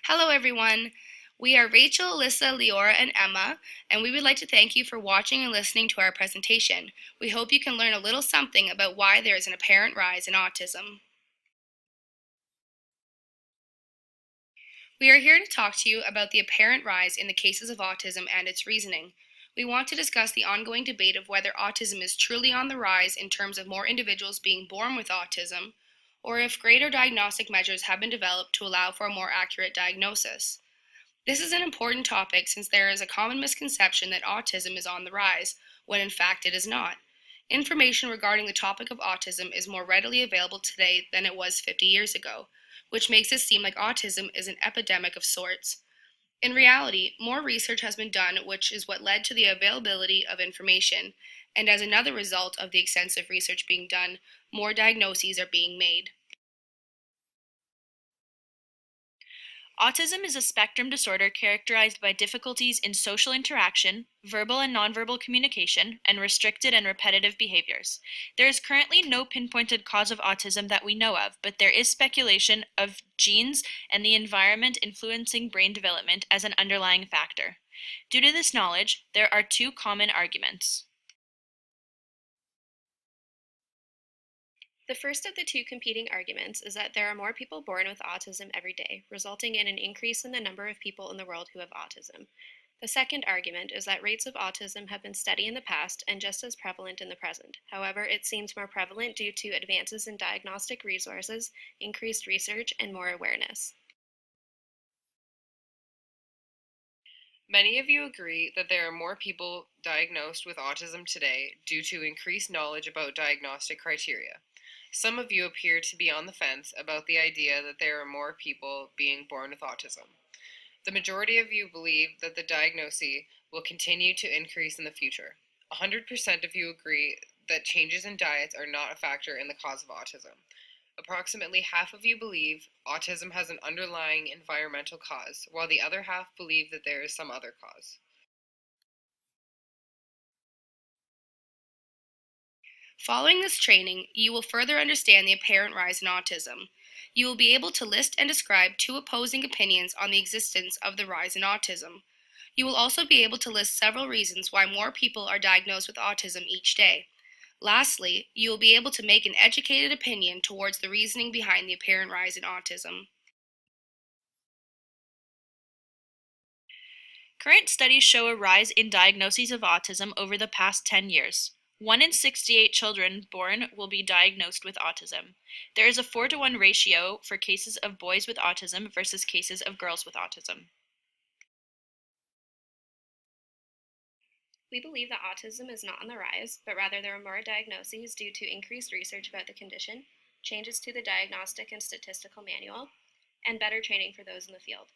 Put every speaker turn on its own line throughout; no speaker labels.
Hello, everyone. We are Rachel, Alyssa, Leorah, and Emma, and we would like to thank you for watching and listening to our presentation. We hope you can learn a little something about why there is an apparent rise in autism. We are here to talk to you about the apparent rise in the cases of autism and its reasoning. We want to discuss the ongoing debate of whether autism is truly on the rise in terms of more individuals being born with autism, or if greater diagnostic measures have been developed to allow for a more accurate diagnosis. This is an important topic since there is a common misconception that autism is on the rise, when in fact it is not. Information regarding the topic of autism is more readily available today than it was 50 years ago, which makes it seem like autism is an epidemic of sorts. In reality, more research has been done, which is what led to the availability of information, and as another result of the extensive research being done, more diagnoses are being made.
Autism is a spectrum disorder characterized by difficulties in social interaction, verbal and nonverbal communication, and restricted and repetitive behaviors. There is currently no pinpointed cause of autism that we know of, but there is speculation of genes and the environment influencing brain development as an underlying factor. Due to this knowledge, there are two common arguments.
The first of the two competing arguments is that there are more people born with autism every day, resulting in an increase in the number of people in the world who have autism. The second argument is that rates of autism have been steady in the past and just as prevalent in the present. However, it seems more prevalent due to advances in diagnostic resources, increased research, and more awareness.
Many of you agree that there are more people diagnosed with autism today due to increased knowledge about diagnostic criteria. Some of you appear to be on the fence about the idea that there are more people being born with autism. The majority of you believe that the diagnosis will continue to increase in the future. 100% of you agree that changes in diets are not a factor in the cause of autism. Approximately half of you believe autism has an underlying environmental cause, while the other half believe that there is some other cause.
Following this training, you will further understand the apparent rise in autism. You will be able to list and describe two opposing opinions on the existence of the rise in autism. You will also be able to list several reasons why more people are diagnosed with autism each day. Lastly, you will be able to make an educated opinion towards the reasoning behind the apparent rise in autism.
Current studies show a rise in diagnoses of autism over the past 10 years. 1 in 68 children born will be diagnosed with autism. There is a 4-to-1 ratio for cases of boys with autism versus cases of girls with autism.
We believe that autism is not on the rise, but rather there are more diagnoses due to increased research about the condition, changes to the Diagnostic and Statistical Manual, and better training for those in the field.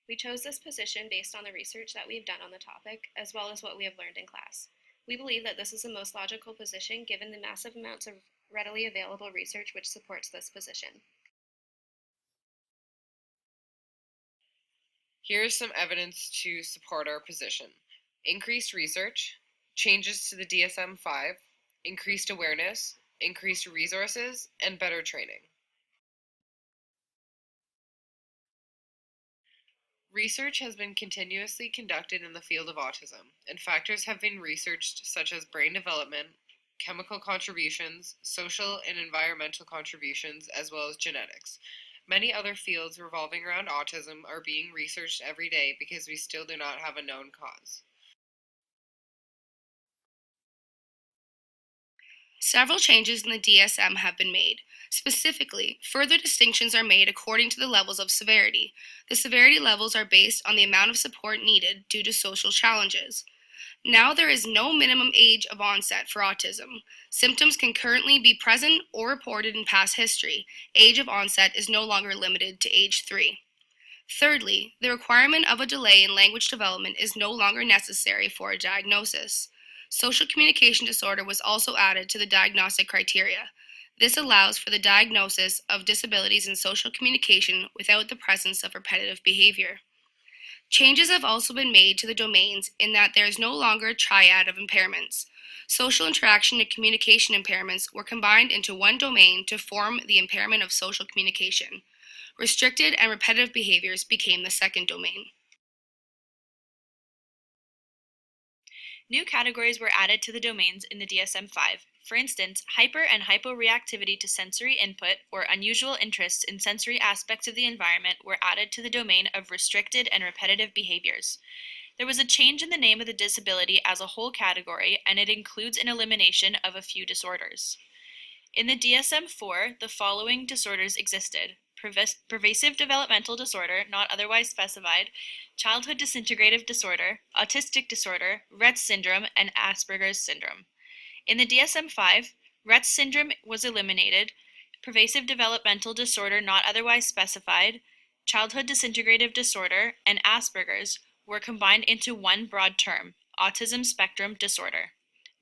We chose this position based on the research that we have done on the topic, as well as what we have learned in class. We believe that this is the most logical position given the massive amounts of readily available research which supports this position.
Here is some evidence to support our position. Increased research, changes to the DSM-5, increased awareness, increased resources, and better training. Research has been continuously conducted in the field of autism, and factors have been researched such as brain development, chemical contributions, social and environmental contributions, as well as genetics. Many other fields revolving around autism are being researched every day because we still do not have a known cause.
Several changes in the DSM have been made. Specifically, further distinctions are made according to the levels of severity. The severity levels are based on the amount of support needed due to social challenges. Now there is no minimum age of onset for autism. Symptoms can currently be present or reported in past history. Age of onset is no longer limited to age 3. Thirdly, the requirement of a delay in language development is no longer necessary for a diagnosis. Social communication disorder was also added to the diagnostic criteria. This allows for the diagnosis of disabilities in social communication without the presence of repetitive behavior. Changes have also been made to the domains in that there is no longer a triad of impairments. Social interaction and communication impairments were combined into one domain to form the impairment of social communication. Restricted and repetitive behaviors became the second domain.
New categories were added to the domains in the DSM-5. For instance, hyper and hyporeactivity to sensory input or unusual interests in sensory aspects of the environment were added to the domain of restricted and repetitive behaviors. There was a change in the name of the disability as a whole category, and it includes an elimination of a few disorders. In the DSM-4, the following disorders existed: pervasive developmental disorder, not otherwise specified, childhood disintegrative disorder, autistic disorder, Rett syndrome, and Asperger's syndrome. In the DSM-5, Rett syndrome was eliminated, pervasive developmental disorder, not otherwise specified, childhood disintegrative disorder, and Asperger's were combined into one broad term, autism spectrum disorder.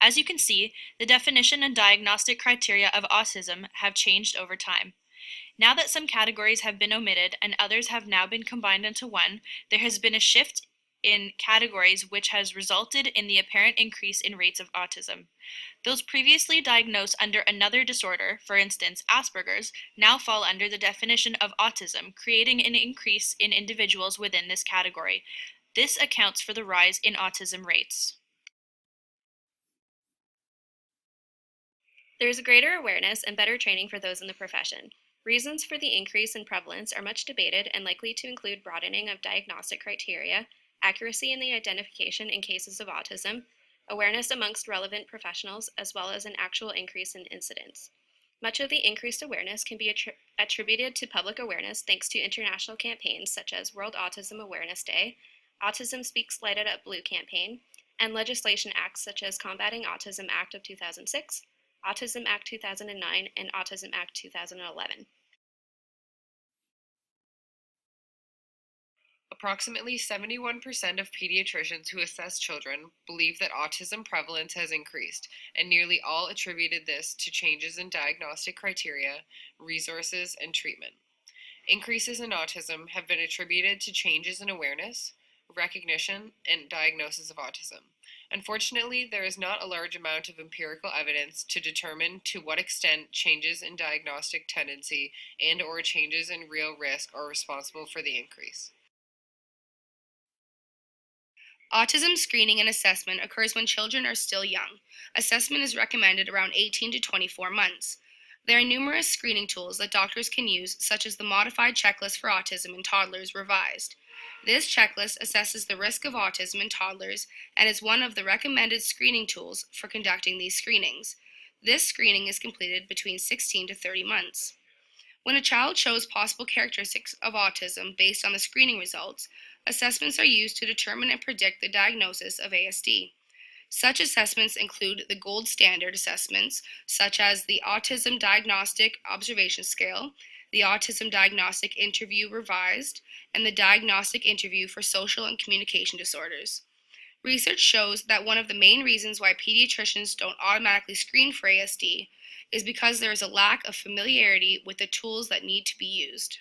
As you can see, the definition and diagnostic criteria of autism have changed over time. Now that some categories have been omitted and others have now been combined into one, there has been a shift in categories which has resulted in the apparent increase in rates of autism. Those previously diagnosed under another disorder, for instance Asperger's, now fall under the definition of autism, creating an increase in individuals within this category. This accounts for the rise in autism rates.
There is greater awareness and better training for those in the profession. Reasons for the increase in prevalence are much debated and likely to include broadening of diagnostic criteria, accuracy in the identification in cases of autism, awareness amongst relevant professionals, as well as an actual increase in incidence. Much of the increased awareness can be attributed to public awareness thanks to international campaigns such as World Autism Awareness Day, Autism Speaks Lighted Up Blue campaign, and legislation acts such as Combating Autism Act of 2006, Autism Act 2009, and Autism Act 2011.
Approximately 71% of pediatricians who assess children believe that autism prevalence has increased, and nearly all attributed this to changes in diagnostic criteria, resources, and treatment. Increases in autism have been attributed to changes in awareness, recognition, and diagnosis of autism. Unfortunately, there is not a large amount of empirical evidence to determine to what extent changes in diagnostic tendency and/or changes in real risk are responsible for the increase.
Autism screening and assessment occurs when children are still young. Assessment is recommended around 18 to 24 months. There are numerous screening tools that doctors can use, such as the Modified Checklist for Autism in Toddlers Revised. This checklist assesses the risk of autism in toddlers and is one of the recommended screening tools for conducting these screenings. This screening is completed between 16 to 30 months. When a child shows possible characteristics of autism based on the screening results, assessments are used to determine and predict the diagnosis of ASD. Such assessments include the gold standard assessments, such as the Autism Diagnostic Observation Scale, the Autism Diagnostic Interview Revised, and the Diagnostic Interview for Social and Communication Disorders. Research shows that one of the main reasons why pediatricians don't automatically screen for ASD is because there is a lack of familiarity with the tools that need to be used.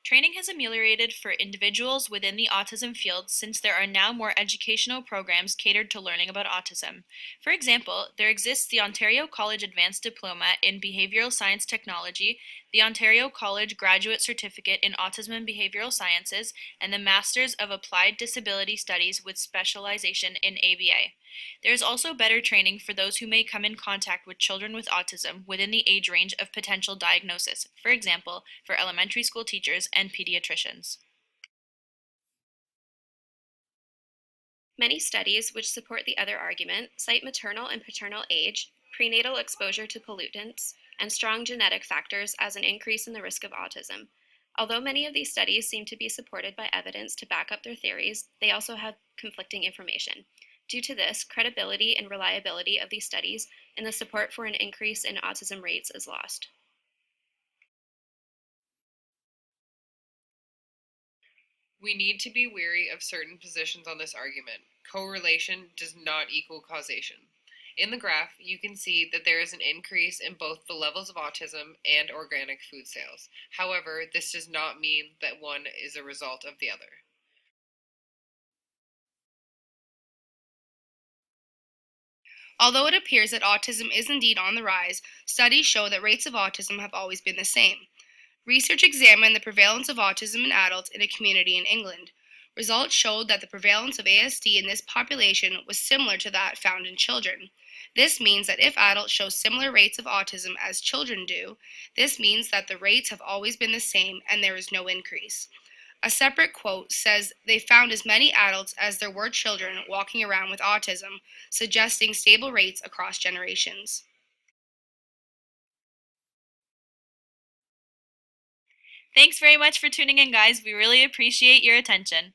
Training has ameliorated for individuals within the autism field since there are now more educational programs catered to learning about autism. For example, there exists the Ontario College Advanced Diploma in Behavioral Science Technology, the Ontario College Graduate Certificate in Autism and Behavioral Sciences, and the Masters of Applied Disability Studies with specialization in ABA. There is also better training for those who may come in contact with children with autism within the age range of potential diagnosis, for example, for elementary school teachers and pediatricians.
Many studies which support the other argument cite maternal and paternal age, prenatal exposure to pollutants, and strong genetic factors as an increase in the risk of autism. Although many of these studies seem to be supported by evidence to back up their theories, they also have conflicting information. Due to this, credibility and reliability of these studies and the support for an increase in autism rates is lost.
We need to be wary of certain positions on this argument. Correlation does not equal causation. In the graph, you can see that there is an increase in both the levels of autism and organic food sales. However, this does not mean that one is a result of the other.
Although it appears that autism is indeed on the rise, studies show that rates of autism have always been the same. Research examined the prevalence of autism in adults in a community in England. Results showed that the prevalence of ASD in this population was similar to that found in children. This means that if adults show similar rates of autism as children do, this means that the rates have always been the same and there is no increase. A separate quote says they found as many adults as there were children walking around with autism, suggesting stable rates across generations.
Thanks very much for tuning in, guys. We really appreciate your attention.